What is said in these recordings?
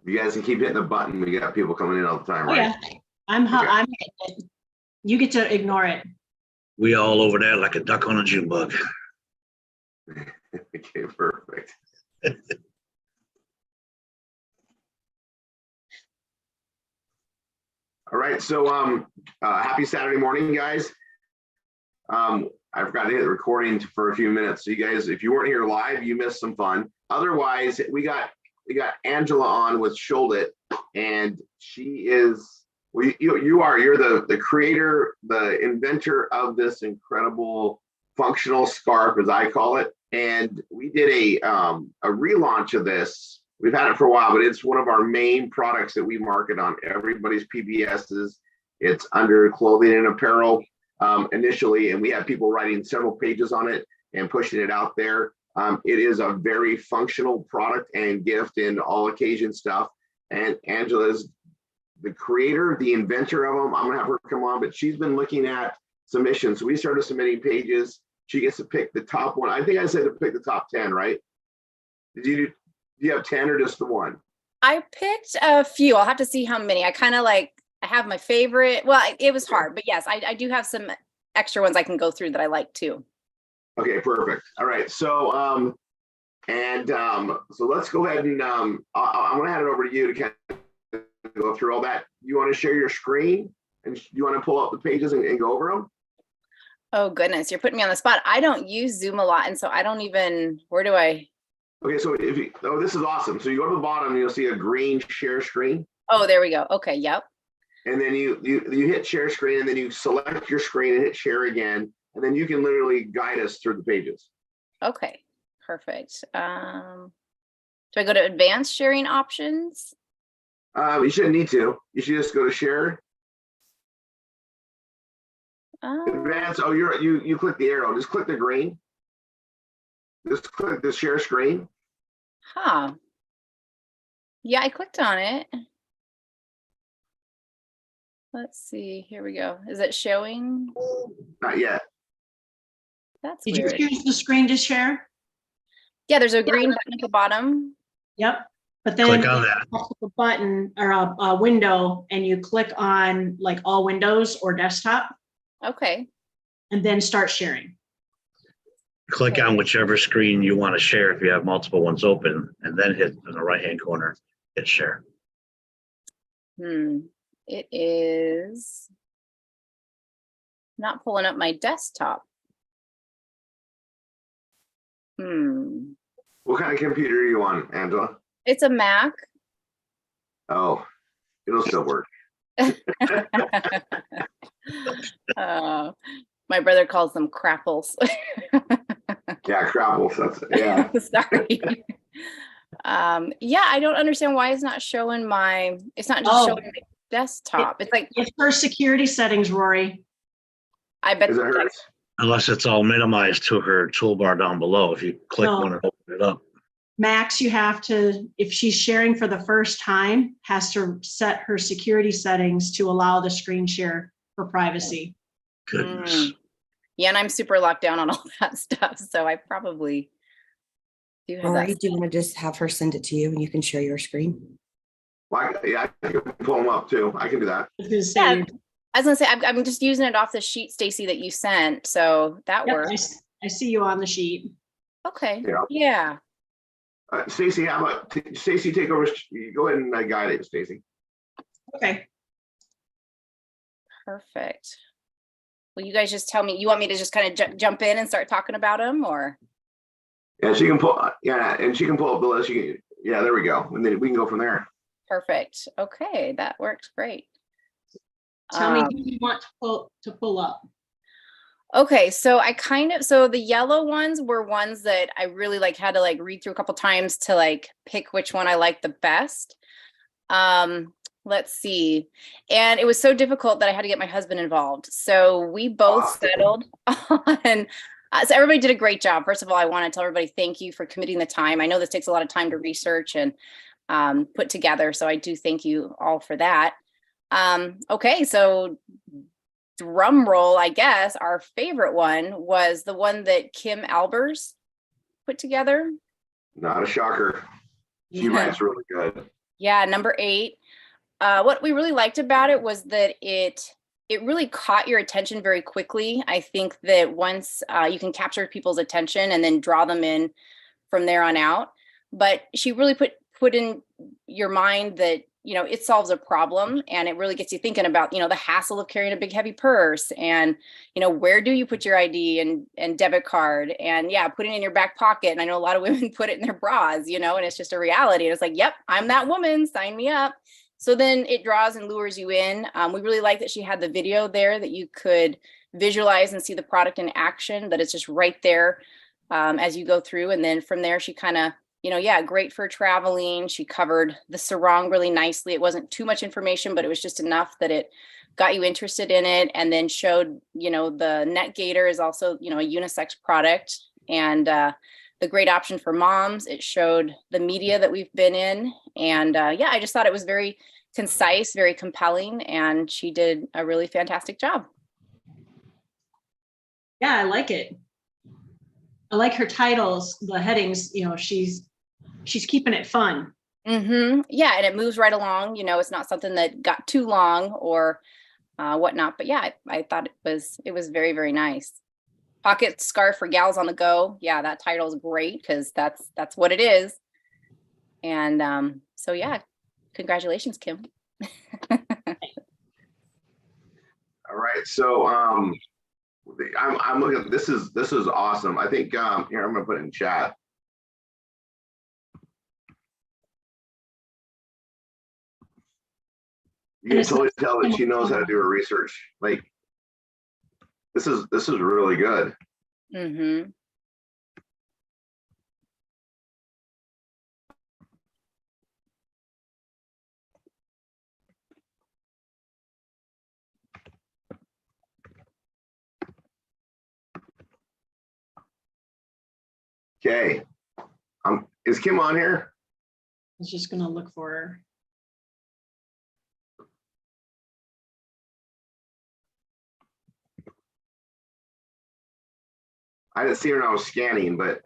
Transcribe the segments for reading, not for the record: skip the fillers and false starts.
You guys can keep hitting the button. We got people coming in all the time, Oh, right? yeah, I'm hitting it. You get to ignore it. We all over there like a duck on a June bug. Okay, perfect. All right, so happy Saturday morning, guys. I forgot to hit the recording for a few minutes. So you guys, if you weren't here live, you missed some fun. Otherwise, we got Angela on with Sholdit, and she is, well, you're the creator, the inventor of this incredible functional scarf, as I call it. And we did a relaunch of this. We've had it for a while, but it's one of our main products that we market on everybody's PBSs. It's under clothing and apparel initially, and we have people writing several pages on it and pushing it out there. It is a very functional product and gift in all occasion stuff. And Angela's the creator, the inventor of them. I'm gonna have her come on, but she's been looking at submissions. So we started submitting pages. She gets to pick the top one. I think I said to pick the top 10, right? Do you have 10 or just the one? I picked a few. I'll have to see how many. I have my favorite. Well, it was hard, but yes, I do have some extra ones I can go through that I like too. Okay, perfect. All right, so so let's go ahead and I'm gonna hand it over to you to kind of go through all that. You want to share your screen and you want to pull up the pages and go over them? Oh goodness, you're putting me on the spot. I don't use Zoom a lot, and so I don't even, where do I? Okay, so this is awesome. So you go to the bottom and you'll see a green share screen. Oh, there we go. Okay, yep. And then you hit share screen, and then you select your screen and hit share again, and then you can literally guide us through the pages. Okay, perfect. Do I go to advanced sharing options? You shouldn't need to. You should just go to share. Advanced. Oh, you click the arrow. Just click the green. Just click the share screen. Huh. Yeah, I clicked on it. Let's see. Here we go. Is it showing? Not yet. That's Did weird. you choose the screen to share? Yeah, there's a green button at the bottom. Yep. But then Click on that. a button or a window, and you click on like all windows or desktop, Okay. and then start sharing. Click on whichever screen you want to share if you have multiple ones open, and then hit in the right-hand corner, hit share. It is not pulling up my desktop. What kind of computer are you on, Angela? It's a Mac. Oh, it'll still work. My brother calls them crapples. Yeah, crapples. Yeah. Sorry. Yeah, I don't understand why it's not showing my. It's not just showing my desktop. It's like it's for security settings, Rory. I bet. Is it hers? Unless it's all minimized to her toolbar down below. If you click one and open it up. Max, you have to, if she's sharing for the first time, has to set her security settings to allow the screen share for privacy. Goodness. Yeah, and I'm super locked down on all that stuff, so I probably do have Rory, that. do you want to just have her send it to you and you can share your screen? Well, yeah, I can pull them up too. I can do that. I was gonna say, Yeah, I was gonna say I'm just using it off the sheet, Stacy, that you sent, so that yep, works. I see you on the sheet. Okay. Yeah. Yeah. Stacy, how about Stacy take over? Go ahead and guide it, Stacy. Okay. Perfect. Will you guys just tell me? You want me to just kind of jump in and start talking about them, or? Yeah, she can pull. Yeah, and she can pull up the list. Yeah, there we go, and then we can go from there. Perfect. Okay, that works great. Tell me who you want to pull up. Okay, so so the yellow ones were ones that I really had to read through a couple times to pick which one I liked the best. Let's see. And it was so difficult that I had to get my husband involved. So we both settled on, so everybody did a great job. First of all, I want to tell everybody thank you for committing the time. I know this takes a lot of time to research and put together. So I do thank you all for that. Okay, so drum roll, I guess, our favorite one was the one that Kim Albers put together. Not a shocker. She writes really good. Yeah, number 8. What we really liked about it was that it really caught your attention very quickly. I think that once you can capture people's attention and then draw them in from there on out. But she really put in your mind that, you know, it solves a problem, and it really gets you thinking about, you know, the hassle of carrying a big heavy purse, and, you know, where do you put your ID and debit card, and yeah, putting it in your back pocket. And I know a lot of women put it in their bras, you know, and it's just a reality. And it's like, yep, I'm that woman, sign me up. So then it draws and lures you in. We really like that she had the video there that you could visualize and see the product in action, that it's just right there as you go through. And then from there, she kind of, you know, yeah, great for traveling. She covered the sarong really nicely. It wasn't too much information, but it was just enough that it got you interested in it. And then showed, you know, the net gaiter is also, you know, a unisex product, and the great option for moms. It showed the media that we've been in. And yeah, I just thought it was very concise, very compelling, and she did a really fantastic job. Yeah, I like it. I like her titles, the headings, you know, she's keeping it fun. Yeah, and it moves right along. You know, it's not something that got too long or whatnot. But yeah, I thought it was very, very nice. Pocket scarf for gals on the go. Yeah, that title is great because that's what it is. And so yeah, congratulations, Kim. All right, so I'm looking at this is awesome. I think here I'm gonna put it in chat. You can totally tell that she knows how to do her research. Like this is really good. Okay. Is Kim on here? I was just gonna look for her. I didn't see her when I was scanning, but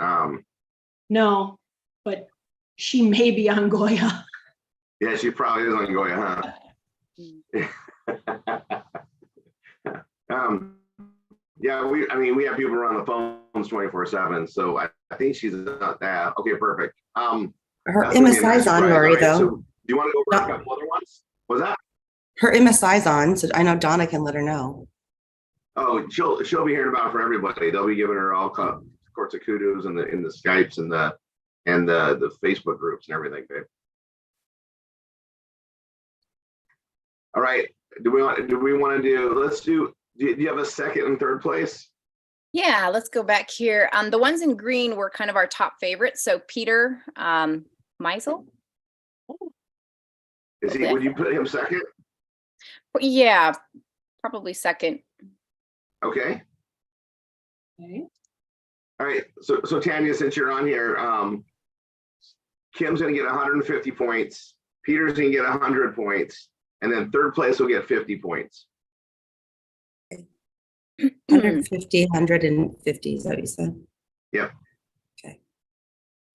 No, but she may be on Goya. yeah, she probably is on Goya, huh? Yeah, we have people around the phones 24/7, so I think she's not that. Okay, perfect. Her MSI's on, Lori, right, though. so do you want to go over a couple other ones? Was that? Her MSI's on, so I know Donna can let her know. Oh, she'll be hearing about it for everybody. They'll be giving her all sorts of kudos in the Skypes and the Facebook groups and everything, babe. All right. Do we want to do? Do you have a second and third place? Yeah, let's go back here. The ones in green were kind of our top favorites. So Peter Meisel. Is he? Would you put him second? Yeah, probably second. Okay. Okay. All right. So Tanya, since you're on here, Kim's going to get 150 points. Peter's going to get 100 points, and then third place will get 50 points. 150, 150 is what you said. Yep. Okay.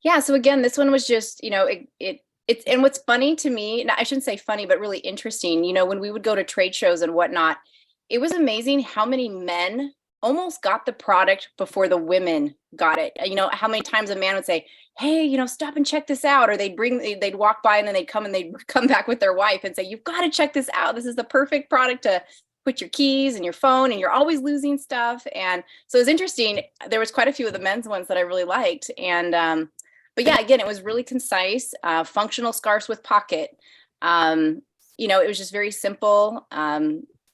Yeah. So again, this one was just, you know, it's and what's funny to me, I shouldn't say funny, but really interesting, you know, when we would go to trade shows and whatnot, it was amazing how many men almost got the product before the women got it. You know, how many times a man would say, hey, you know, stop and check this out. Or they'd walk by and then they'd come back with their wife and say, you've got to check this out. This is the perfect product to put your keys and your phone, and you're always losing stuff. And so it was interesting. There was quite a few of the men's ones that I really liked. And, but yeah, again, it was really concise, functional scarves with pocket. You know, it was just very simple.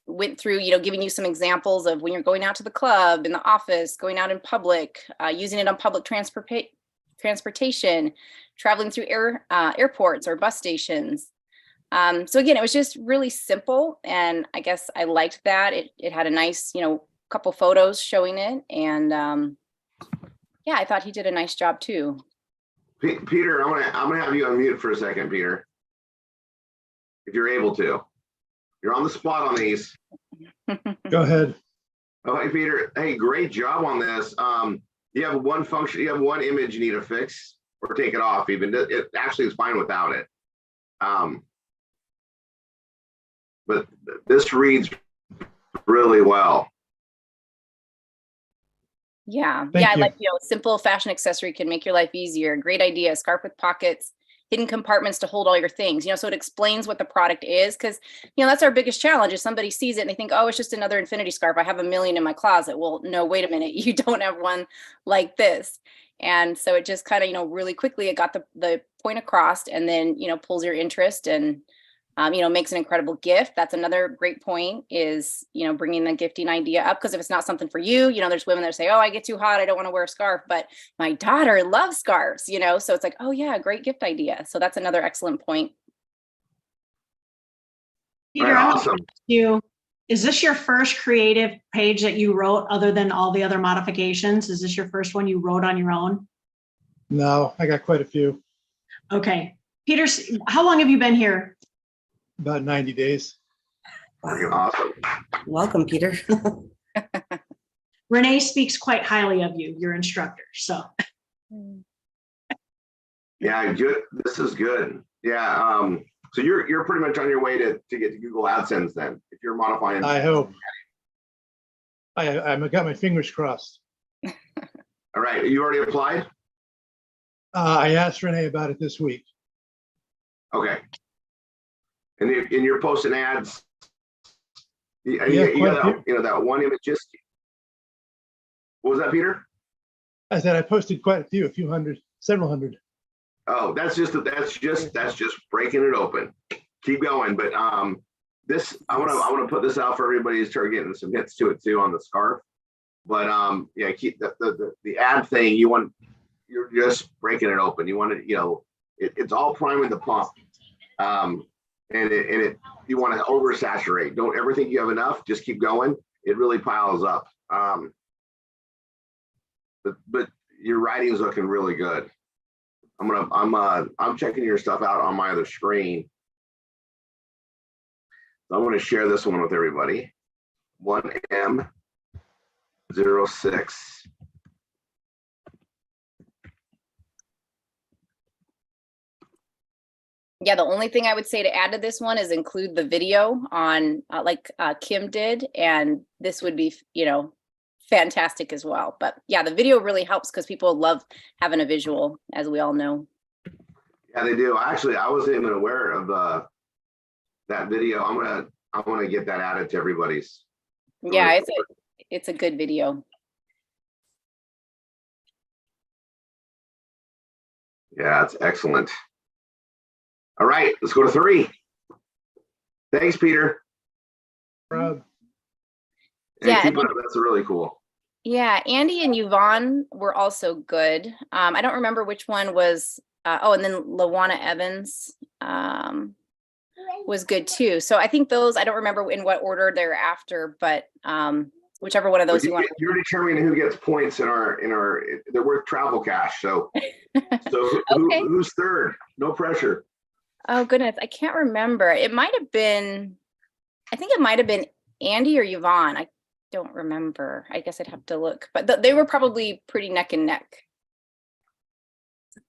Went through, you know, giving you some examples of when you're going out to the club, in the office, going out in public, using it on public transportation, traveling through airports or bus stations. So again, it was just really simple, and I guess I liked that. It had a nice, you know, couple photos showing it, and yeah, I thought he did a nice job too. Peter, I'm gonna have you unmute for a second, Peter, if you're able to. You're on the spot on these. Go ahead. Oh, hey, Peter. Hey, great job on this. You have one function, you have one image you need to fix or take it off even. It actually is fine without it. But this reads really well. Yeah, Thank yeah, I you. like, simple fashion accessory can make your life easier. Great idea. Scarf with pockets, hidden compartments to hold all your things, so it explains what the product is. Because, that's our biggest challenge is somebody sees it and they think, oh, it's just another infinity scarf. I have a million in my closet. Well, no, wait a minute. You don't have one like this. And so it just kind of, really quickly, it got the point across and then, pulls your interest and, makes an incredible gift. That's another great point is, bringing the gifting idea up. Because if it's not something for you, there's women that say, oh, I get too hot, I don't want to wear a scarf, but my daughter loves scarves, so it's like, oh yeah, great gift idea. So that's another excellent point. Peter, Right, I want to awesome. ask you, is this your first creative page that you wrote other than all the other modifications? Is this your first one you wrote on your own? No, I got quite a few, Okay. Peter, how long have you been here? about 90 days. Freaking awesome. Welcome, Peter. Renee speaks quite highly of you, your instructor. So Yeah, good. This is good. Yeah. So you're pretty much on your way to get to Google AdSense then, if you're modifying. I hope. I got my fingers crossed. All right. You already applied? I asked Renee about it this week. Okay. And you're posting ads. You quite a got that, that one image. Just what was that, Peter? I said I posted quite a few, a few hundred, several hundred. Oh, that's just breaking it open. Keep going, but this I want to put this out for everybody to start getting some hits to it too on the scarf. But yeah, keep the ad thing. You're just breaking it open. You want to it's all priming the pump. And you want to oversaturate. Don't ever think you have enough. Just keep going. It really piles up. But your writing's looking really good. I'm checking your stuff out on my other screen. So I'm going to share this one with everybody. 1M06. Yeah, the only thing I would say to add to this one is include the video on like Kim did, and this would be, fantastic as well. But yeah, the video really helps because people love having a visual, as we all know. Yeah, they do. Actually, I wasn't even aware of that video. I'm gonna get that added to everybody's. Yeah, it's a good video. Yeah, it's excellent. All right, let's go to 3. Thanks, Peter. Proud. And Yeah, keep it up. That's really cool. Yeah, Andy and Yvonne were also good. I don't remember which one was. And then Lawana Evans was good too. So I think those, I don't remember in what order they're after, but whichever one of those you want. You're determining who gets points in our they're worth travel cash. So Okay. Who's third? No pressure. Oh goodness, I can't remember. I think it might have been Andy or Yvonne. I don't remember. I guess I'd have to look, but they were probably pretty neck and neck.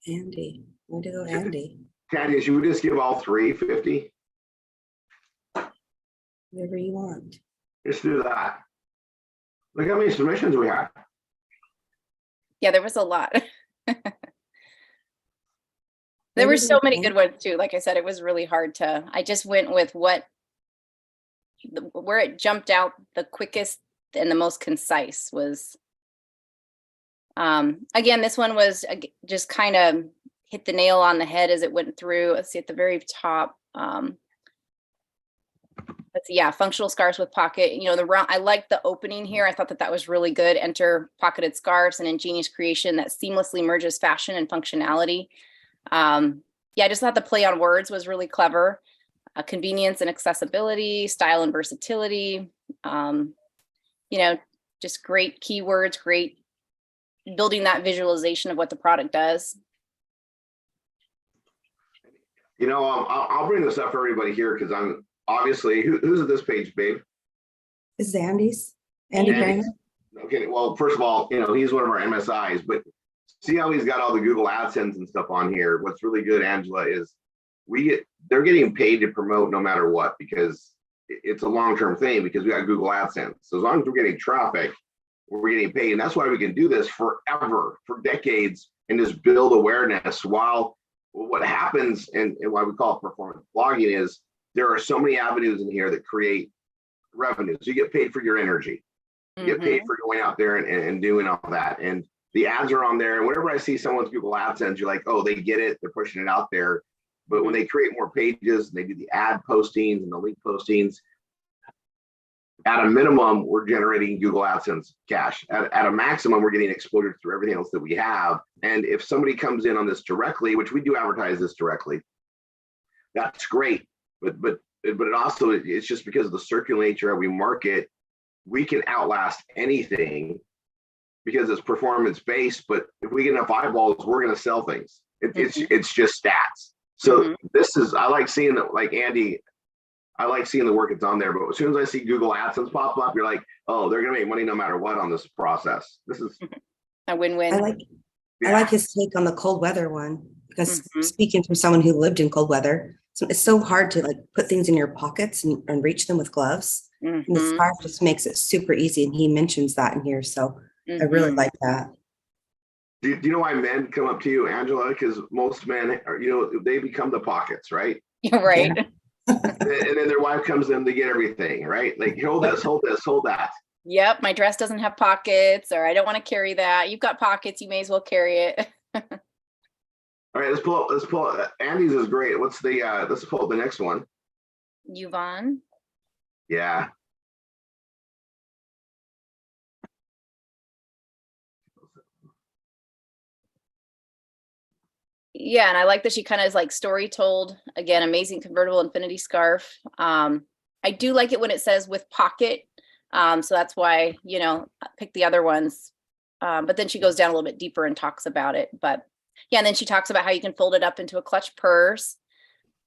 Andy, where to go, Andy? Candy, should we just give all 3 50? Whatever you want. Just do that. Look how many submissions we had. Yeah, there was a lot. There were so many good ones too. Like I said, it was really hard I just went with where it jumped out the quickest and the most concise was. Again, this one was just kind of hit the nail on the head as it went through. Let's see at the very top. Let's see, yeah, functional scarves with pocket. I liked the opening here. I thought that was really good. Enter pocketed scarves, an ingenious creation that seamlessly merges fashion and functionality. Yeah, I just thought the play on words was really clever. Convenience and accessibility, style and versatility. Just great keywords, great building that visualization of what the product does. I'll bring this up for everybody here because I'm obviously who's at this page, babe? This is Andy's. Andy Kramer. Okay, well, first of all, he's one of our MSIs, but see how he's got all the Google AdSense and stuff on here. What's really good, Angela, is they're getting paid to promote no matter what, because it's a long-term thing, because we got Google AdSense. So as long as we're getting traffic, we're getting paid. And that's why we can do this forever, for decades, and just build awareness. While what happens, and why we call it performance blogging, is there are so many avenues in here that create revenue. So you get paid for your energy. You get paid for going out there and doing all that. And the ads are on there. And whenever I see someone's Google AdSense, you're like, oh, they get it. They're pushing it out there. But when they create more pages and they do the ad postings and the link postings, at a minimum, we're generating Google AdSense cash. At a maximum, we're getting exposure through everything else that we have. And if somebody comes in on this directly, which we do advertise this directly, that's great. But it also, it's just because of the circular nature we market, we can outlast anything because it's performance based. But if we get enough eyeballs, we're going to sell things. It's just stats. So this is, I like seeing that, like Andy, I like seeing the work that's on there. But as soon as I see Google AdSense pop up, you're like, oh, they're going to make money no matter what on this process. This is a win-win. I like his take on the cold weather one, because speaking from someone who lived in cold weather, it's so hard to like put things in your pockets and reach them with gloves. And the scarf just makes it super easy. And he mentions that in here. So I really like that. Do you know why men come up to you, Angela? Because most men are, they become the pockets, right? You're right. Yeah. And then their wife comes in to get everything, right? Like, hold this, hold this, hold that. Yep, my dress doesn't have pockets, or I don't want to carry that. You've got pockets, you may as well carry it. All right, let's pull up. Andy's is great. What's the let's pull up the next one. Yvonne. Yeah. Yeah, and I like that she kind of is like story told. Again, amazing convertible infinity scarf. I do like it when it says with pocket. So that's why, I picked the other ones. But then she goes down a little bit deeper and talks about it. But yeah, and then she talks about how you can fold it up into a clutch purse.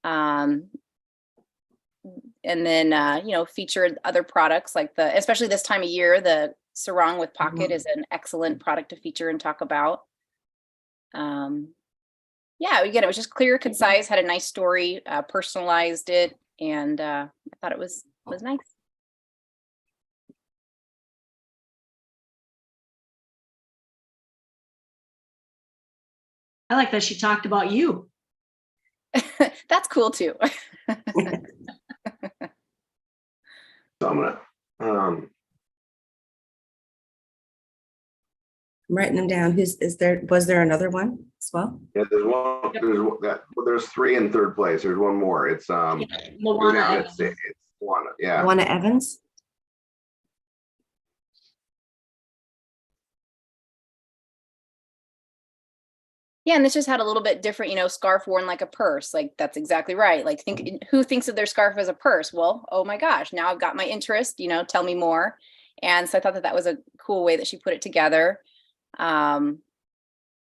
And then, featured other products like especially this time of year, the sarong with pocket is an excellent product to feature and talk about. Yeah, again, it was just clear, concise, had a nice story, personalized it, and I thought it was nice. I like that she talked about you. That's cool too. So I'm gonna I'm writing them down. Was there another one as well? yeah, there's one. There's three in third place. There's one more. It's Luana. it's one. Yeah. Luana Evans. Yeah, and this just had a little bit different, scarf worn like a purse. Like, that's exactly right. Like, who thinks of their scarf as a purse? Well, oh my gosh, now I've got my interest, tell me more. And so I thought that was a cool way that she put it together.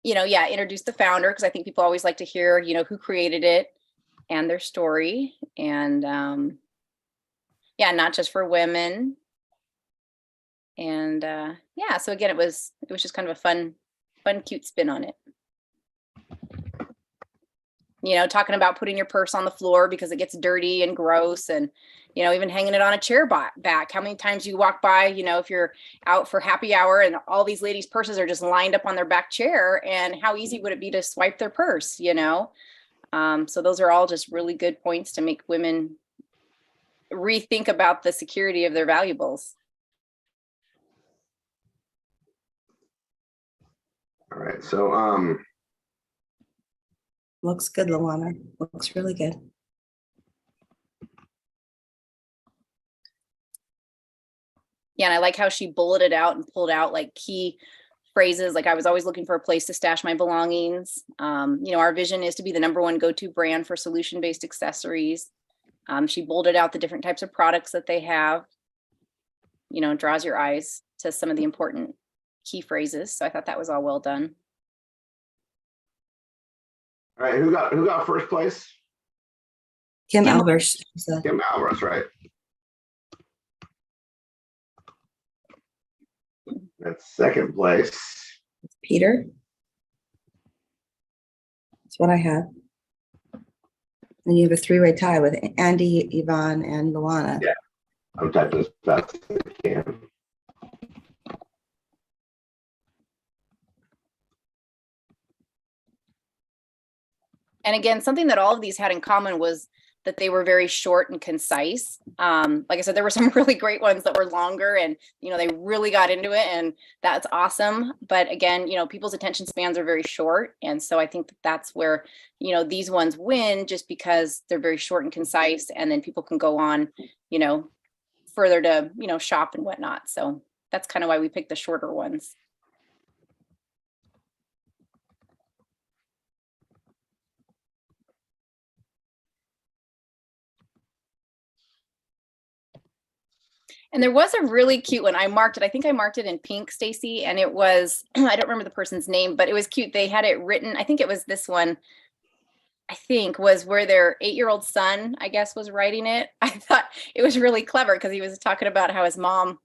Introduce the founder, because I think people always like to hear, who created it and their story. And not just for women. And so again, it was just kind of a fun, cute spin on it. Talking about putting your purse on the floor because it gets dirty and gross, and, even hanging it on a chair back. How many times you walk by, if you're out for happy hour and all these ladies' purses are just lined up on their back chair, and how easy would it be to swipe their purse, So those are all just really good points to make women rethink about the security of their valuables. All right. So Looks good, Luana. Looks really good. Yeah, and I like how she bulleted out and pulled out like key phrases. Like, I was always looking for a place to stash my belongings. Our vision is to be the #1 go-to brand for solution-based accessories. She bolded out the different types of products that they have, draws your eyes to some of the important key phrases. So I thought that was all well done. all right, who got first place? Kim Kim. Albers. Kim Alvarez, right? That's second place. Peter. That's what I had. And you have a three-way tie with Andy, Yvonne, and Luana. Yeah. I'm typing as fast as I can. And again, something that all of these had in common was that they were very short and concise. Like I said, there were some really great ones that were longer and, they really got into it, and that's awesome. But again, people's attention spans are very short. And so I think that that's where, these ones win, just because they're very short and concise, and then people can go on, further to, shop and whatnot. So that's kind of why we picked the shorter ones. And there was a really cute one. I think I marked it in pink, Stacy, and it was, I don't remember the person's name, but it was cute. They had it written, I think it was this one, I think was where their 8-year-old son, I guess, was writing it. I thought it was really clever because he was talking about how his mom,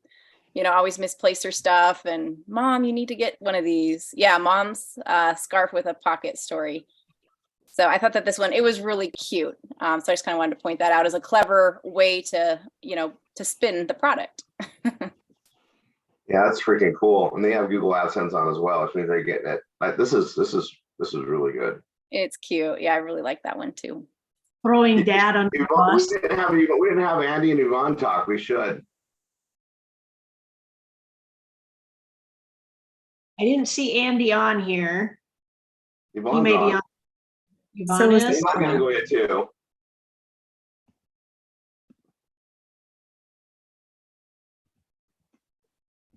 always misplaced her stuff, and Mom, you need to get one of these. Yeah, Mom's scarf with a pocket story. So I thought that this one, it was really cute. So I just kind of wanted to point that out as a clever way to, to spin the product. Yeah, that's freaking cool. And they have Google AdSense on as well, which means they're getting it. Like, this is really good. It's cute. Yeah, I really like that one too. Throwing dad on the bus. We didn't have Andy and Yvonne talk. We should. I didn't see Andy on here. Yvonne's He may be on. on. Yvonne So was is. He's not gonna go yet too.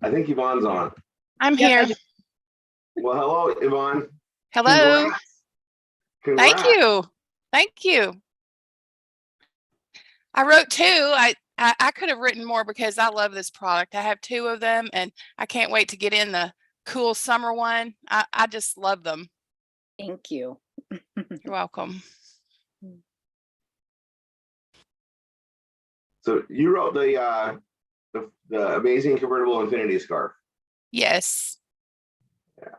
I think Yvonne's on. I'm Yep, here. Well, hello, Yvonne. Hello. Congrats. Thank you. Thank you. I wrote 2. I could have written more because I love this product. I have 2 of them, and I can't wait to get in the cool summer one. I just love them. Thank you. You're welcome. So you wrote the amazing convertible infinity scarf. Yes. Yeah.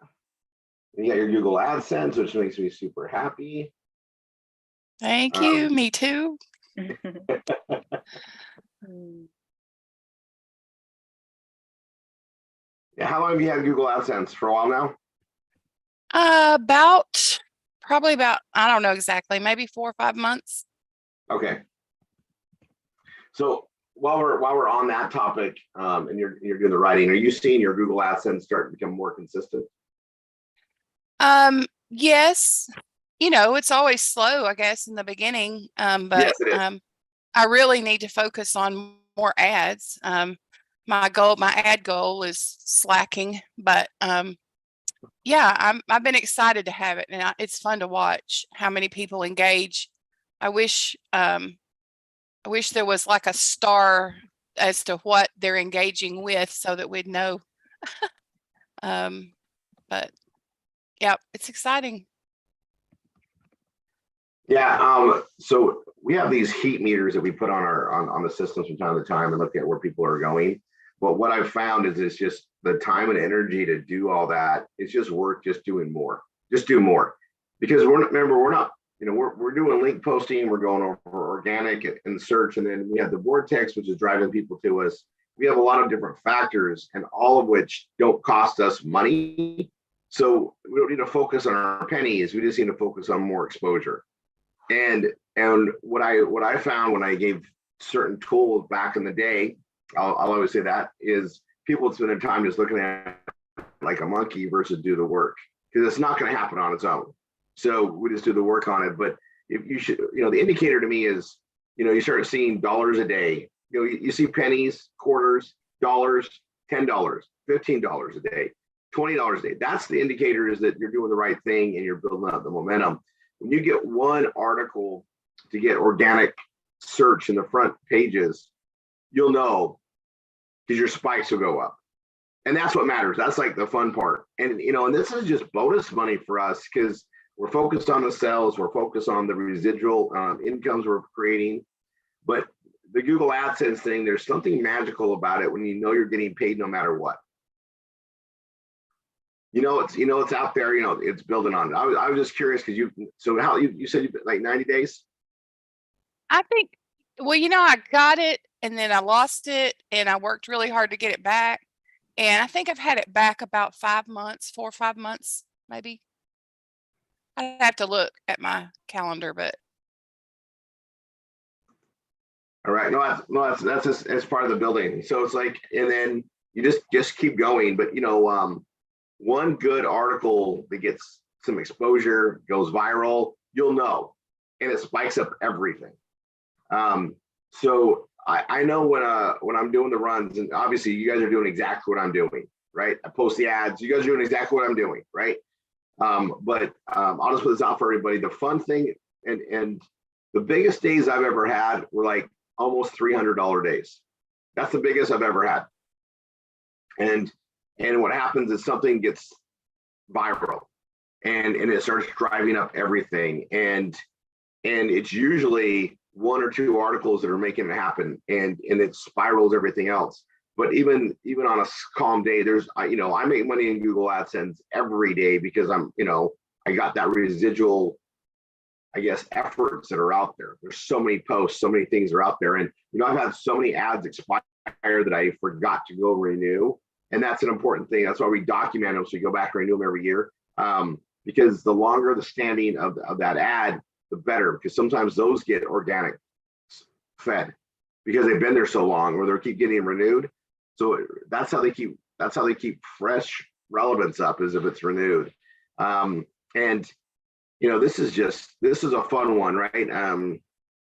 And you got your Google AdSense, which makes me super happy. Thank you. Me too. Yeah, how long have you had Google AdSense? For a while now? Probably about, I don't know exactly, maybe 4 or 5 months. Okay. So while we're on that topic, and you're doing the writing, are you seeing your Google AdSense start to become more consistent? Yes. It's always slow, I guess, in the beginning. But Yes, it is. I really need to focus on more ads. My ad goal is slacking, but yeah, I've been excited to have it, and it's fun to watch how many people engage. I wish there was like a star as to what they're engaging with, so that we'd know. But yeah, it's exciting. Yeah. So we have these heat meters that we put on on the systems from time to time and look at where people are going. But what I've found is it's just the time and energy to do all that. It's just work just doing more. Just do more. Because we're not, we're doing link posting, we're going over organic and search, and then we have the vortex, which is driving people to us. We have a lot of different factors, and all of which don't cost us money. So we don't need to focus on our pennies. We just need to focus on more exposure. And what I found when I gave certain tools back in the day, I'll always say that, is people would spend their time just looking at it like a monkey versus do the work, because it's not going to happen on its own. So we just do the work on it. But if you should, the indicator to me is, you start seeing dollars a day. You see pennies, quarters, dollars, $10, $15 a day, $20 a day. That's the indicator, is that you're doing the right thing and you're building up the momentum. When you get one article to get organic search in the front pages, you'll know, because your spikes will go up. And that's what matters. That's like the fun part. And, and this is just bonus money for us, because we're focused on the sales, we're focused on the residual incomes we're creating. But the Google AdSense thing, there's something magical about it when you're getting paid no matter what. It's out there, it's building on it. I was just curious, because you said like 90 days? I think, well, I got it and then I lost it and I worked really hard to get it back. And I think I've had it back about 5 months, 4 or 5 months, maybe. I have to look at my calendar, but All right. That's just, it's part of the building. So it's like, and then you just keep going. But one good article that gets some exposure, goes viral, you'll know, and it spikes up everything. So I know when I'm doing the runs, and obviously you guys are doing exactly what I'm doing, right? I post the ads, you guys are doing exactly what I'm doing, right? But I'll just put this out for everybody. The fun thing and the biggest days I've ever had were like almost $300 days. That's the biggest I've ever had. And what happens is something gets viral and it starts driving up everything. And it's usually 1 or 2 articles that are making it happen, and it spirals everything else. But even on a calm day, there's I make money in Google AdSense every day because I got that residual, I guess, efforts that are out there. There's so many posts, so many things are out there, and I've had so many ads expire that I forgot to go renew, and that's an important thing. That's why we document them, so you go back and renew them every year, because the longer the standing of that ad, the better, because sometimes those get organic fed because they've been there so long, or they keep getting renewed. So that's how they keep fresh relevance up, is if it's renewed. And this is a fun one, right?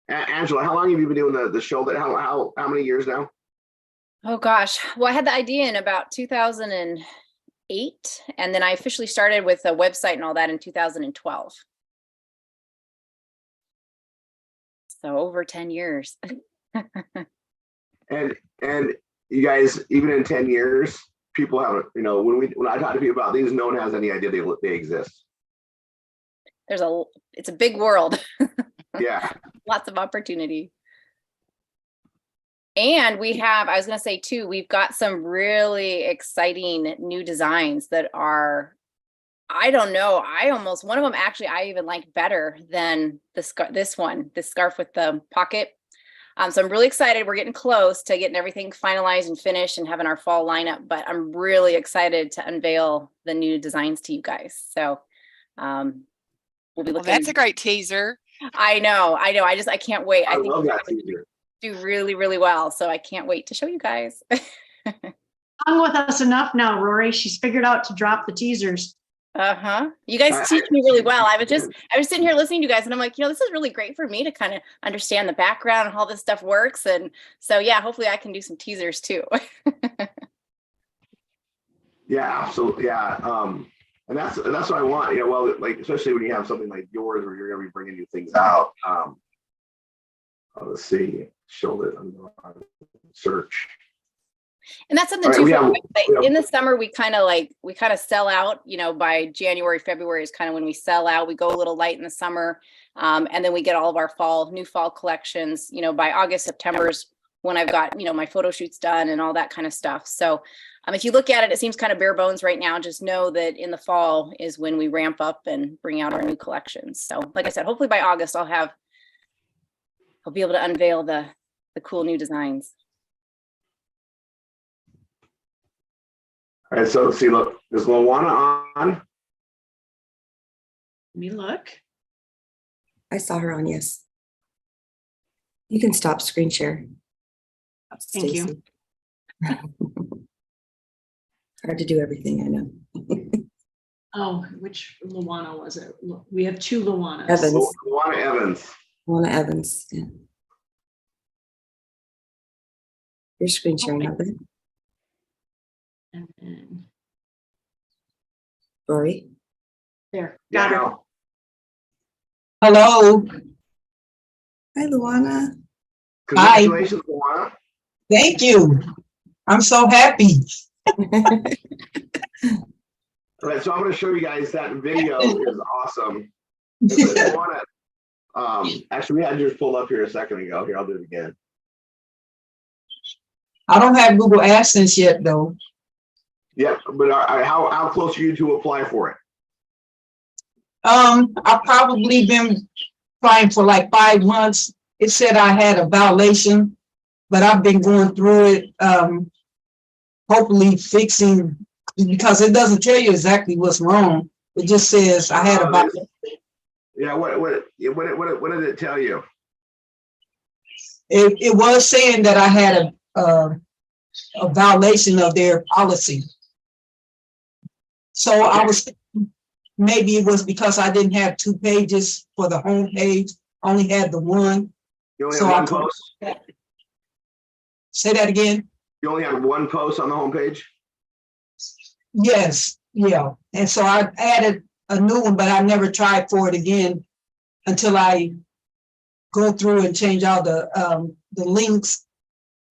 Angela, how long have you been doing the show? That how many years now? Oh gosh, well, I had the idea in about 2008, and then I officially started with a website and all that in 2012. So over 10 years. and you guys, even in 10 years, people haven't, when I talk to people about these, no one has any idea they exist. It's a big world. Yeah. Lots of opportunity. And I was going to say too, we've got some really exciting new designs that are, I don't know. One of them actually, I even like better than this scarf with the pocket. So I'm really excited. We're getting close to getting everything finalized and finished and having our fall lineup, but I'm really excited to unveil the new designs to you guys. So we'll be looking. Well, that's a great teaser. I know. I can't wait. I think love that teaser. Do really, really well. So I can't wait to show you guys. On with us enough now, Rory. She's figured out to drop the teasers. You guys teach me really well. I was sitting here listening to you guys, and I'm like, this is really great for me to kind of understand the background and how this stuff works. And so, yeah, hopefully I can do some teasers too. Yeah, absolutely. Yeah. And that's what I want, well, like, especially when you have something like yours where you're going to be bringing new things out. Let's see, show it on search. And that's something too. In the summer, we kind of sell out. By January, February is kind of when we sell out. We go a little light in the summer, and then we get all of our new fall collections. By August, September is when I've got my photo shoots done and all that kind of stuff. So, if you look at it, it seems kind of bare bones right now. Just know that in the fall is when we ramp up and bring out our new collections. So, like I said, hopefully by August I'll be able to unveil the cool new designs. All right, so let's see, look, is Luana on? Let me look. I saw her on, yes. You can stop screen share. Thank you. Hard to do everything, I know. Oh, which Luana was it? We have 2 Luanas. Evans. Luana Evans. Luana Evans, yeah. Your screen sharing, okay. And then Rory. there. Yeah, Got her. no. Hello. Hi, Luana. Congratulations, Luana. Thank you. I'm so happy. All right, so I'm going to show you guys that video is awesome. Luana, actually, we had yours pulled up here a second ago. Here, I'll do it again. I don't have Google AdSense yet, though. Yeah, but how close are you to apply for it? I've probably been applying for like 5 months. it said I had a violation, but I've been going through it, hopefully fixing, because it doesn't tell you exactly what's wrong. It just says I had a violation. Yeah, what did it tell you? It was saying that I had a violation of their policy. So I was thinking maybe it was because I didn't have 2 pages for the home page, only had the one. You only So have I one could post? say that again. You only have one post on the homepage? Yes, yeah. And so I added a new one, but I never tried for it again until I go through and change all the links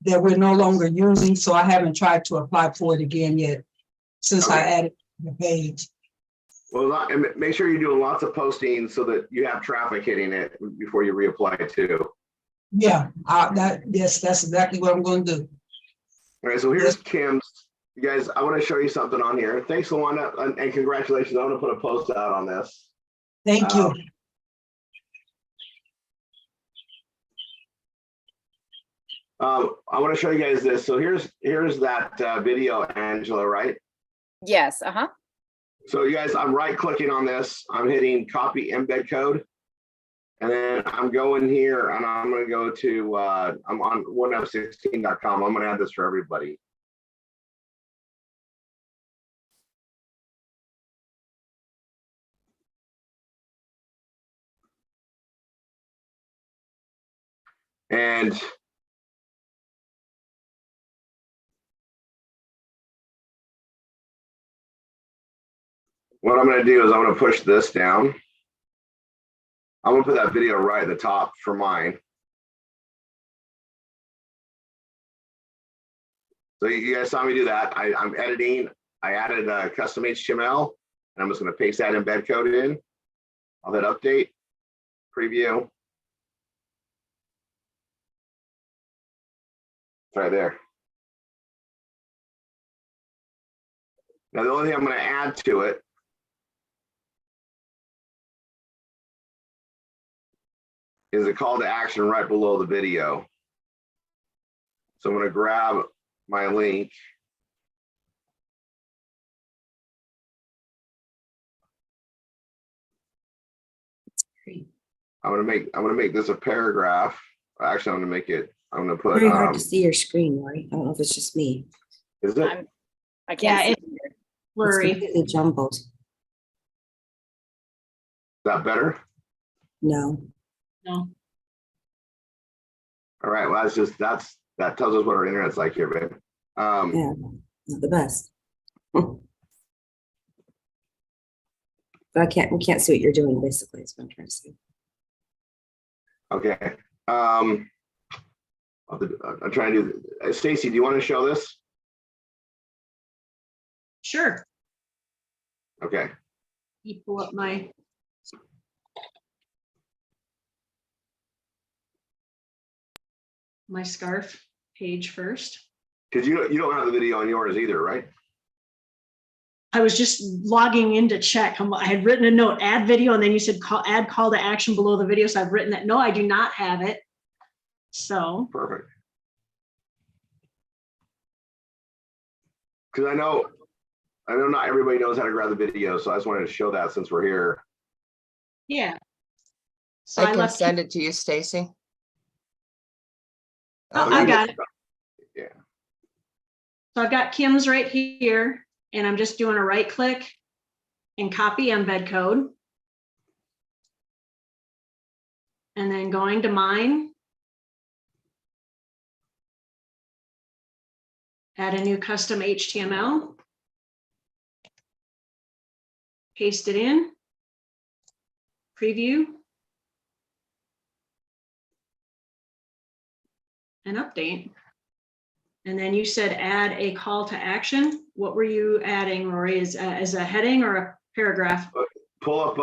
that we're no longer using. So I haven't tried to apply for it again yet since I added the page. Well, and make sure you're doing lots of postings so that you have traffic hitting it before you reapply too. Yeah, yes, that's exactly what I'm going to do. All right, so here's Kim's. You guys, I want to show you something on here. Thanks, Luana, and congratulations. I'm going to put a post out on this. Thank you. I want to show you guys this. So here's that video, Angela, right? Yes. So you guys, I'm right clicking on this. I'm hitting copy embed code. And then I'm going here and I'm going to go to, I'm on 1f16.com. I'm going to add this for everybody. And what I'm going to do is I'm going to push this down. I'm going to put that video right at the top for mine. So you guys saw me do that. I'm editing. I added a custom HTML, and I'm just going to paste that embed code in. I'll hit update, preview. It's right there. Now the only thing I'm going to add to it is a call to action right below the video. So I'm going to grab my link. I'm going to make this a paragraph. Actually, I'm going to put Very hard to see your screen, right? I don't know if it's just me. Is it? I can't see it's it. blurry. It's completely jumbled. Is that better? No. No. All right. Well, that tells us what our internet's like here, babe. Yeah, not the best. But we can't see what you're doing, basically, is what I'm trying to say. Okay. I'm trying to do, Stacy, do you want to show this? Sure. Okay. You pull up my scarf page first. Because you don't have the video on yours either, right? I was just logging in to check. I had written a note, add video, and then you said add call to action below the video. So I've written that. No, I do not have it. So Perfect. Because I know not everybody knows how to grab the video, so I just wanted to show that since we're here. yeah. So I can send it to you, Stacy. Oh, I got it. Yeah. So I've got Kim's right here, and I'm just doing a right click and copy embed code. And then going to mine. Add a new custom HTML. Paste it in. Preview. And update. And then you said add a call to action. What were you adding, Rory? Is as a heading or a paragraph? Pull up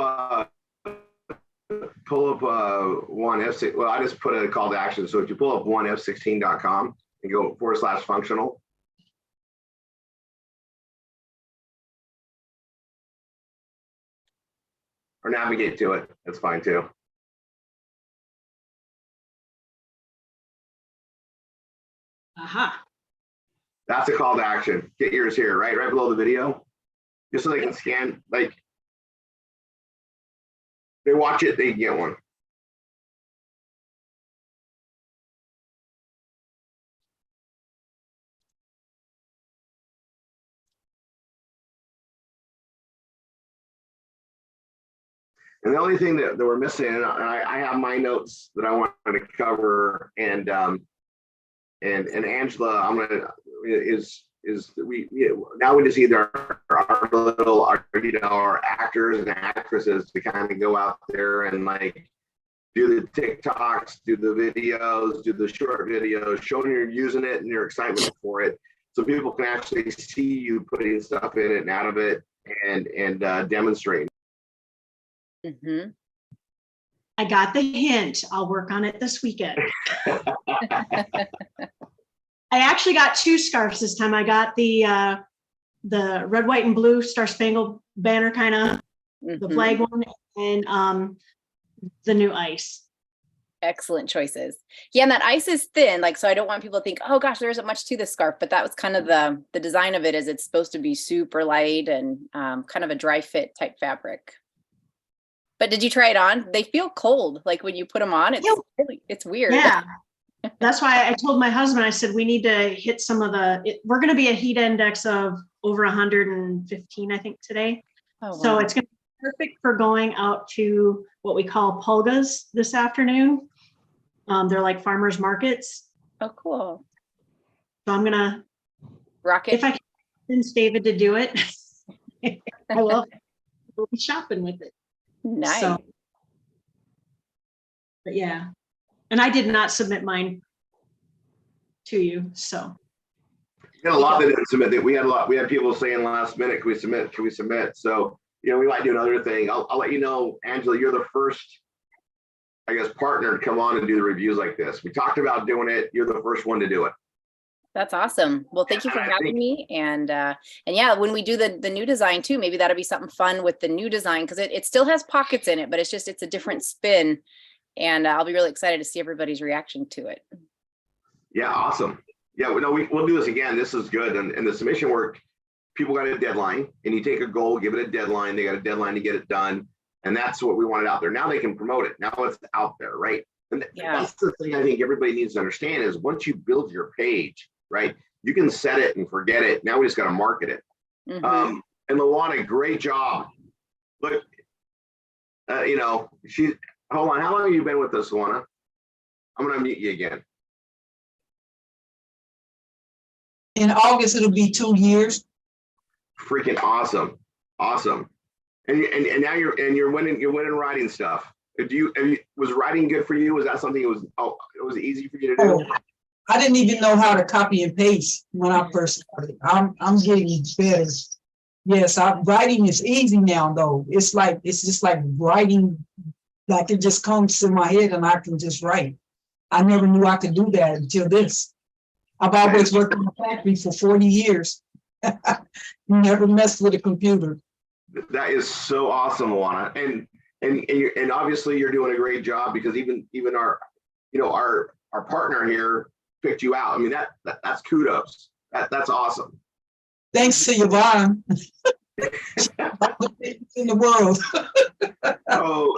one F6. Well, I just put a call to action. So if you pull up 1f16.com and go /functional. Or navigate to it. That's fine too. Aha. That's a call to action. Get yours here, right below the video, just so they can scan. Like they watch it, they get one. And the only thing that we're missing, and I have my notes that I wanted to cover, and Angela, I'm gonna is we now we just need our little our actors and actresses to kind of go out there and like do the TikToks, do the videos, do the short videos, showing you're using it and your excitement for it, so people can actually see you putting stuff in it and out of it and demonstrating. Mm-hmm. I got the hint. I'll work on it this weekend. I actually got 2 scarves this time. I got the red, white, and blue Star Spangled Banner kind of, the flag one, and the new ice. Excellent choices. Yeah, and that ice is thin, like, so I don't want people to think, oh gosh, there isn't much to this scarf, but that was kind of the design of it, is it's supposed to be super light and kind of a dry fit type fabric. But did you try it on? They feel cold, like when you put them on. It's weird. Yeah, that's why I told my husband. I said we need to hit some of we're going to be a heat index of over 115, I think, today. Oh, so wow. it's going to be perfect for going out to what we call pulgas this afternoon. They're like farmers markets. Oh, cool. So I'm gonna rock it. If I can convince David to do it, I will. We'll be shopping with it. Nice. So, but yeah, and I did not submit mine to you, so. We had a lot that didn't submit. That we had people saying last minute, can we submit? Can we submit? So we might do another thing. I'll let you know, Angela. You're the first, I guess, partner to come on and do the reviews like this. We talked about doing it. You're the first one to do it. That's awesome. Well, thank you for having me. And yeah, when we do the new design too, maybe that'll be something fun with the new design, because it still has pockets in it, but it's a different spin. And I'll be really excited to see everybody's reaction to it. Yeah, awesome. Yeah, we'll do this again. This is good. And the submission work, people got a deadline, and you take a goal, give it a deadline. They got a deadline to get it done. And that's what we wanted out there. Now they can promote it. Now it's out there, right? And that's the thing I think everybody needs to understand is once you build your page, right, you can set it and forget it. Now we just got to market it. And Luana, great job. Look, hold on. How long have you been with us, Luana? I'm going to mute you again. In August, it'll be 2 years. Freaking awesome. Awesome. And now you're winning writing stuff. Was writing good for you? Was that something it was easy for you to do? I didn't even know how to copy and paste when I first started. I'm getting better. Yes, writing is easy now though. It's just like writing, like it just comes to my head and I can just write. I never knew I could do that until this. I've always worked in a factory for 40 years. Never messed with a computer. That is so awesome, Luana. And obviously you're doing a great job, because even our partner here picked you out. I mean, that's kudos. That's awesome. Thanks to Yvonne. In the world. Oh,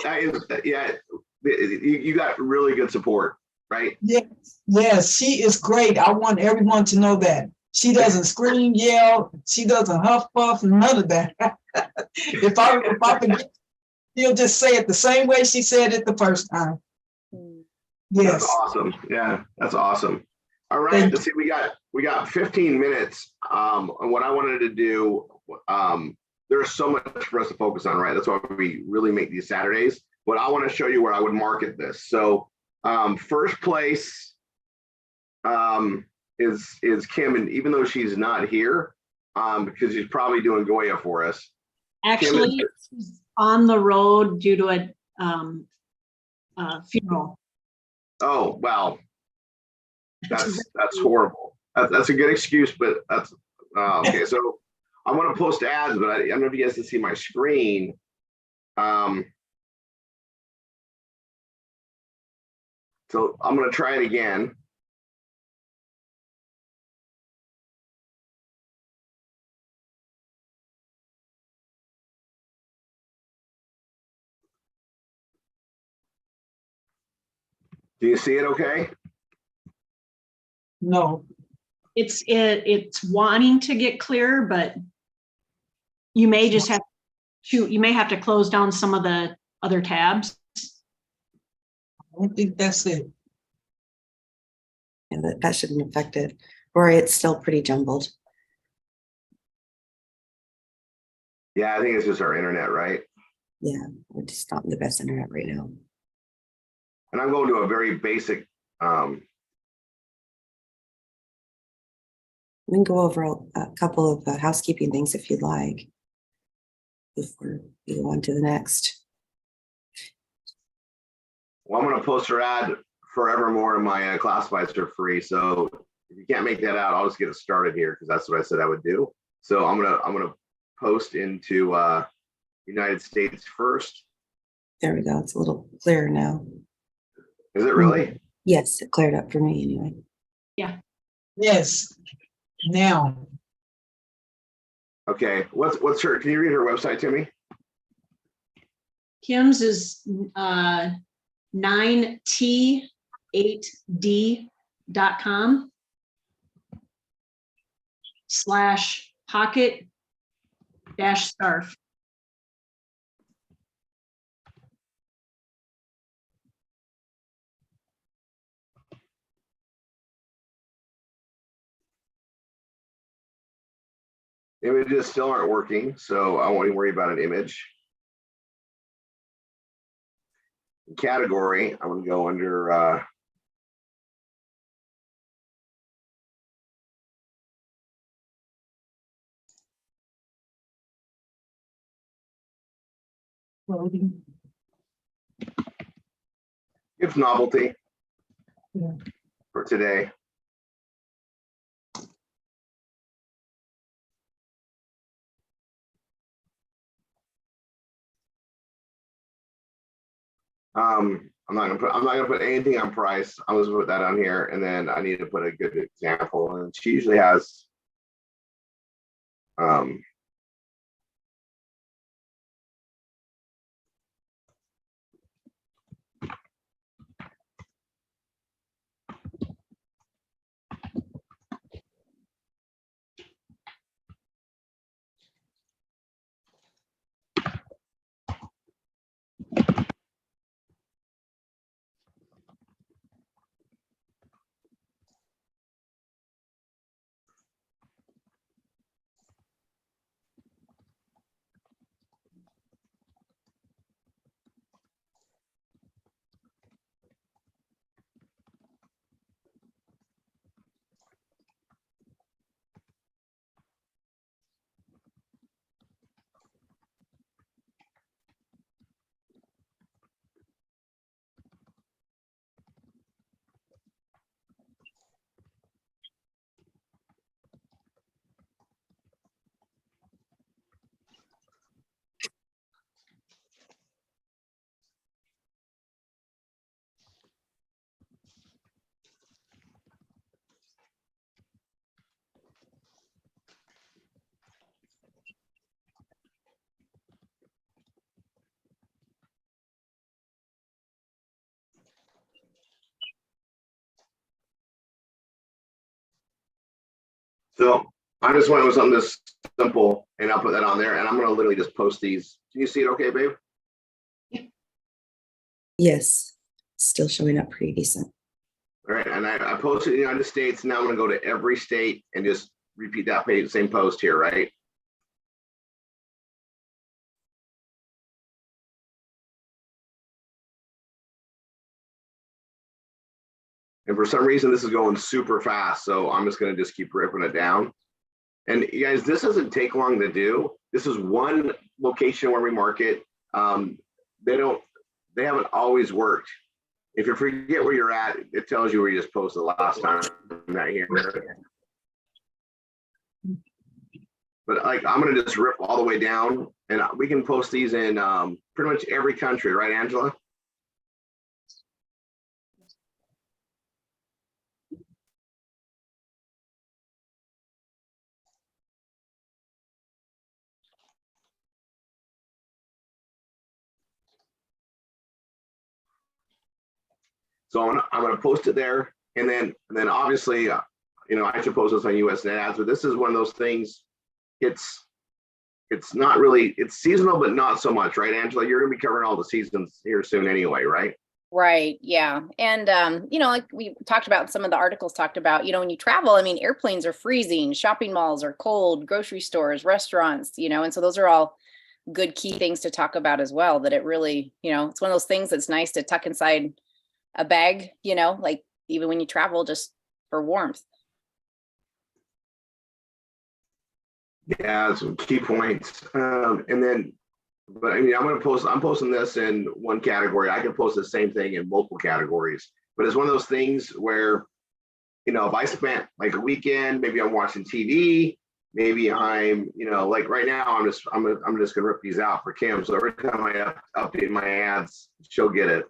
you got really good support, right? Yes, she is great. I want everyone to know that. She doesn't scream, yell, she doesn't huff puff, none of that. If I forget, she'll just say it the same way she said it the first time. Yes. That's awesome. Yeah, that's awesome. All right, let's see. We got 15 minutes. And what I wanted to do, there's so much for us to focus on, right? That's why we really make these Saturdays. But I want to show you where I would market this. So first place is Kim, and even though she's not here, because she's probably doing Goya for us. Actually, she's on the road due to a funeral. Oh, wow. That's horrible. That's a good excuse, but that's okay. So I want to post ads, but I don't know if you guys can see my screen. So I'm going to try it again. Do you see it okay? No, It's wanting to get clear, but you may just have you may have to close down some of the other tabs. I don't think that's it. And that shouldn't affect it. Or it's still pretty jumbled. Yeah, I think it's just our internet, right? Yeah, we're just not in the best internet right now. And I'm going to a very basic, We can go over a couple of housekeeping things if you'd like before we go on to the next. well, I'm going to post our ad forevermore in my classifieds for free. So if you can't make that out, I'll just get it started here because that's what I said I would do. So I'm gonna post into United States first. There we go. It's a little clearer now. Is it really? Yes, it cleared up for me anyway. Yes, now. Okay. What's her? Can you read her website to me? Kim's is 9t8d.com /pocket-scarf. Images still aren't working, so I won't even worry about an image. Category, I'm going to go under Loading. gift novelty Yeah. for today. I'm not gonna put anything on price. I'm just gonna put that on here, and then I need to put a good example. And she usually has so I just went with something this simple, and I'll put that on there, and I'm gonna literally just post these. Can you see it okay, babe? Yes, still showing up pretty decent. All right, and I posted in the United States. Now I'm gonna go to every state and just repeat that page, same post here, right? And for some reason, this is going super fast. So I'm just going to just keep ripping it down. And you guys, this doesn't take long to do. This is one location where we market. They haven't always worked. If you forget where you're at, it tells you where you just posted last time. Not here. But like, I'm going to just rip all the way down, and we can post these in pretty much every country, right, Angela? So I'm going to post it there, and then obviously, you know, I should post this on US Net Ads. But this is one of those things. It's not really, it's seasonal, but not so much, right, Angela? You're going to be covering all the seasons here soon, anyway, right? Right. Yeah. And, you know, like we talked about, some of the articles talked about, you know, when you travel, I mean, airplanes are freezing, shopping malls are cold, grocery stores, restaurants, you know, and so those are all good key things to talk about as well, that it really, you know, it's one of those things that's nice to tuck inside a bag, you know, like even when you travel, just for warmth. Yeah, some key points. And then, but I mean, I'm posting this in one category. I can post the same thing in multiple categories, but it's one of those things where, you know, if I spent like a weekend, maybe I'm watching TV, maybe I'm, you know, like right now, I'm just gonna rip these out for Kim. So every time I update my ads, she'll get it.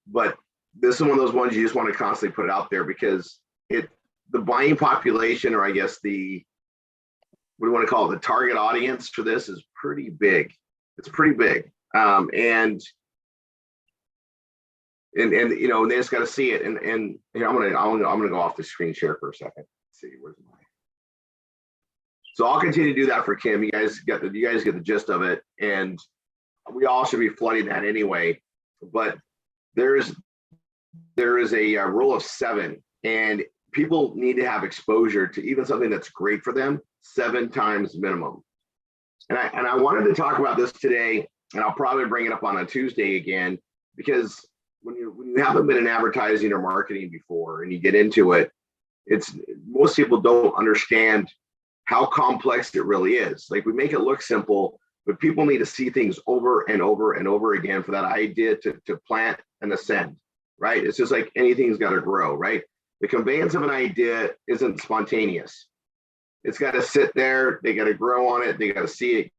But this is one of those ones you just want to constantly put it out there, because the buying population, or I guess what do you want to call it, the target audience for this is pretty big. It's pretty big. And you know, they just got to see it. And you know, I'm gonna go off the screen share for a second. Let's see, where's my. So I'll continue to do that for Kim. You guys get the gist of it, and we all should be flooding that anyway. But there is a rule of 7, and people need to have exposure to even something that's great for them 7 times minimum. And I wanted to talk about this today, and I'll probably bring it up on a Tuesday again, because when you haven't been in advertising or marketing before and you get into it, most people don't understand how complex it really is. Like, we make it look simple, but people need to see things over and over and over again for that idea to plant and ascend, right? It's just like anything's got to grow, right? The conveyance of an idea isn't spontaneous. It's got to sit there. They got to grow on it. They got to see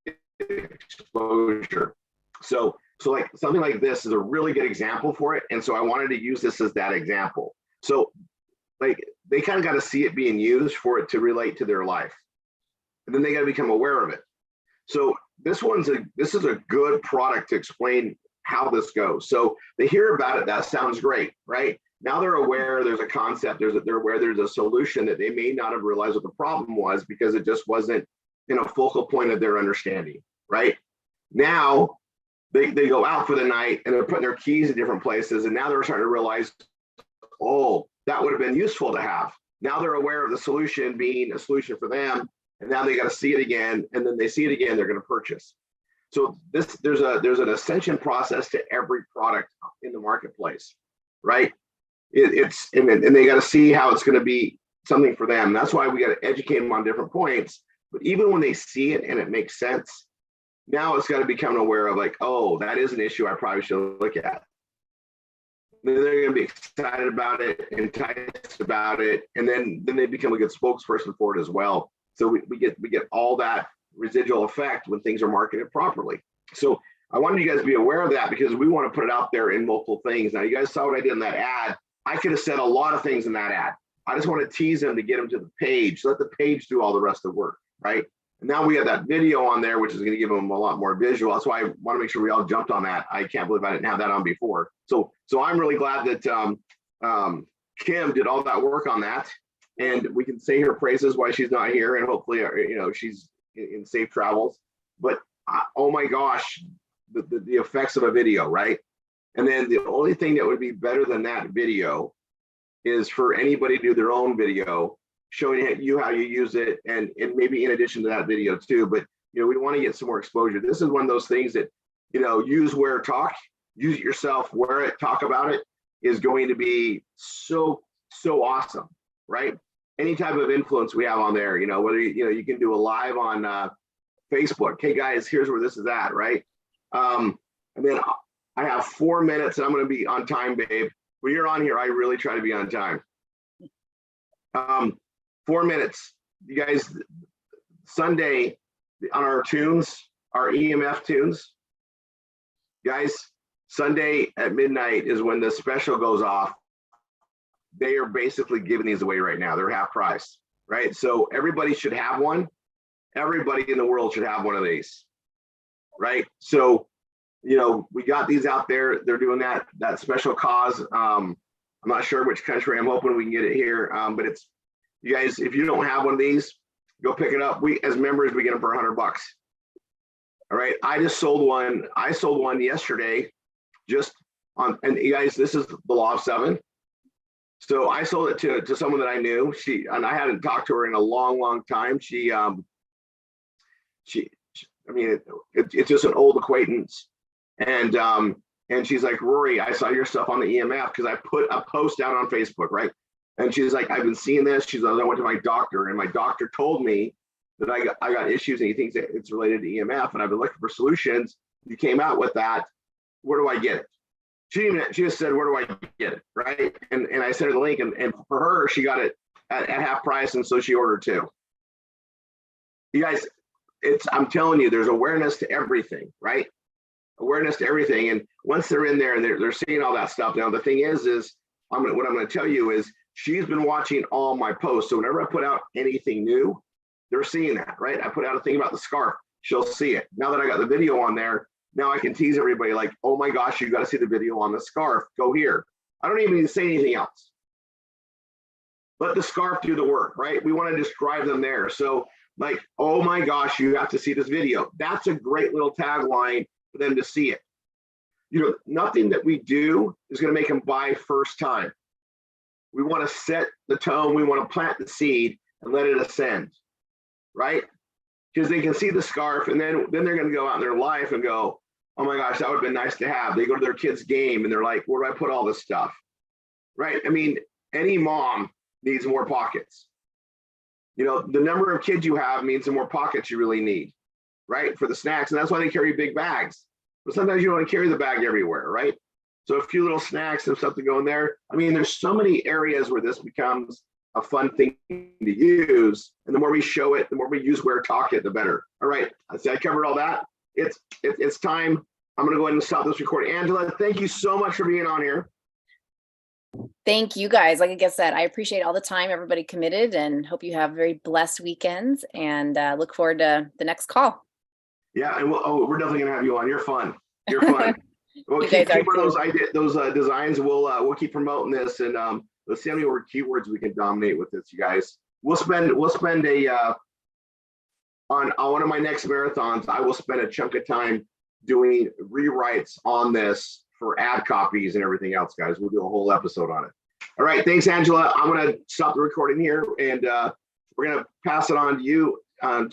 it, exposure. So like something like this is a really good example for it. And so I wanted to use this as that example. So like they kind of got to see it being used for it to relate to their life. And then they got to become aware of it. So this is a good product to explain how this goes. So they hear about it. That sounds great, right? Now they're aware there's a concept, they're aware there's a solution that they may not have realized what the problem was, because it just wasn't in a focal point of their understanding, right? Now they go out for the night and they're putting their keys in different places, and now they're starting to realize, oh, that would have been useful to have. Now they're aware of the solution being a solution for them, and now they got to see it again, and then they see it again, they're going to purchase. So there's an ascension process to every product in the marketplace, right? And they got to see how it's going to be something for them. That's why we got to educate them on different points. But even when they see it and it makes sense, now it's got to become aware of, like, oh, that is an issue I probably should look at. Then they're going to be excited about it, enticed about it, and then they become a good spokesperson for it as well. So we get all that residual effect when things are marketed properly. So I wanted you guys to be aware of that, because we want to put it out there in multiple things. Now, you guys saw what I did in that ad. I could have said a lot of things in that ad. I just want to tease them to get them to the page. Let the page do all the rest of the work, right? And now we have that video on there, which is going to give them a lot more visual. That's why I want to make sure we all jumped on that. I can't believe I didn't have that on before. So I'm really glad that Kim did all that work on that, and we can say her praises while she's not here, and hopefully, you know, she's in safe travels. But oh my gosh, the effects of a video, right? And then the only thing that would be better than that video is for anybody to do their own video showing you how you use it, and maybe in addition to that video too. But you know, we want to get some more exposure. This is one of those things that, you know, use, wear, talk. Use it yourself, wear it, talk about it, is going to be so awesome, right? Any type of influence we have on there, you know, whether you can do a live on Facebook. Hey guys, here's where this is at, right? And then I have 4 minutes, and I'm going to be on time, babe. When you're on here, I really try to be on time. 4 minutes, you guys. Sunday on our tunes, our EMF tunes, guys. Sunday at midnight is when the special goes off. They are basically giving these away right now. They're half price, right? So everybody should have one. Everybody in the world should have one of these, right? So you know, we got these out there. They're doing that special cause. I'm not sure which country. I'm hoping we can get it here. But it's, you guys, if you don't have one of these, go pick it up. We, as members, we get them for $100. All right. I sold one yesterday just on, and you guys, this is the law of 7. So I sold it to someone that I knew. And I hadn't talked to her in a long time. I mean, it's just an old acquaintance. And she's like, Rory, I saw your stuff on the EMF because I put a post out on Facebook, right? And she's like, I've been seeing this. She's like, I went to my doctor, and my doctor told me that I got issues, and he thinks that it's related to EMF, and I've been looking for solutions. You came out with that. Where do I get it? She just said, where do I get it, right? And I sent her the link, and for her, she got it at half price, and so she ordered 2. You guys, I'm telling you, there's awareness to everything, right? Awareness to everything. And once they're in there and they're seeing all that stuff. Now, the thing is what I'm going to tell you is she's been watching all my posts. So whenever I put out anything new, they're seeing that, right? I put out a thing about the scarf. She'll see it. Now that I got the video on there, now I can tease everybody like, oh my gosh, you got to see the video on the scarf. Go here. I don't even need to say anything else. Let the scarf do the work, right? We want to just drive them there. So like, oh my gosh, you have to see this video. That's a great little tagline for them to see it. You know, nothing that we do is going to make them buy first time. We want to set the tone. We want to plant the seed and let it ascend, right? Because they can see the scarf, and then they're going to go out in their life and go, oh my gosh, that would have been nice to have. They go to their kid's game and they're like, where do I put all this stuff? Right? I mean, any mom needs more pockets. You know, the number of kids you have means the more pockets you really need, right? For the snacks. And that's why they carry big bags. But sometimes you don't want to carry the bag everywhere, right? So a few little snacks and stuff to go in there. I mean, there's so many areas where this becomes a fun thing to use. And the more we show it, the more we use where talk it, the better. All right. I covered all that. It's time. I'm going to go ahead and stop this recording. Angela, thank you so much for being on here. Thank you guys. Like I said, I appreciate all the time everybody committed, and hope you have very blessed weekends, and look forward to the next call. Yeah, and we're definitely gonna have you on. You're fun. You're fun. We'll keep those designs. We'll keep promoting this, and let's see how many more keywords we can dominate with this, you guys. We'll spend a on one of my next marathons. I will spend a chunk of time doing rewrites on this for ad copies and everything else, guys. We'll do a whole episode on it. All right, thanks, Angela. I'm gonna stop the recording here, and we're gonna pass it on to you, Tanya.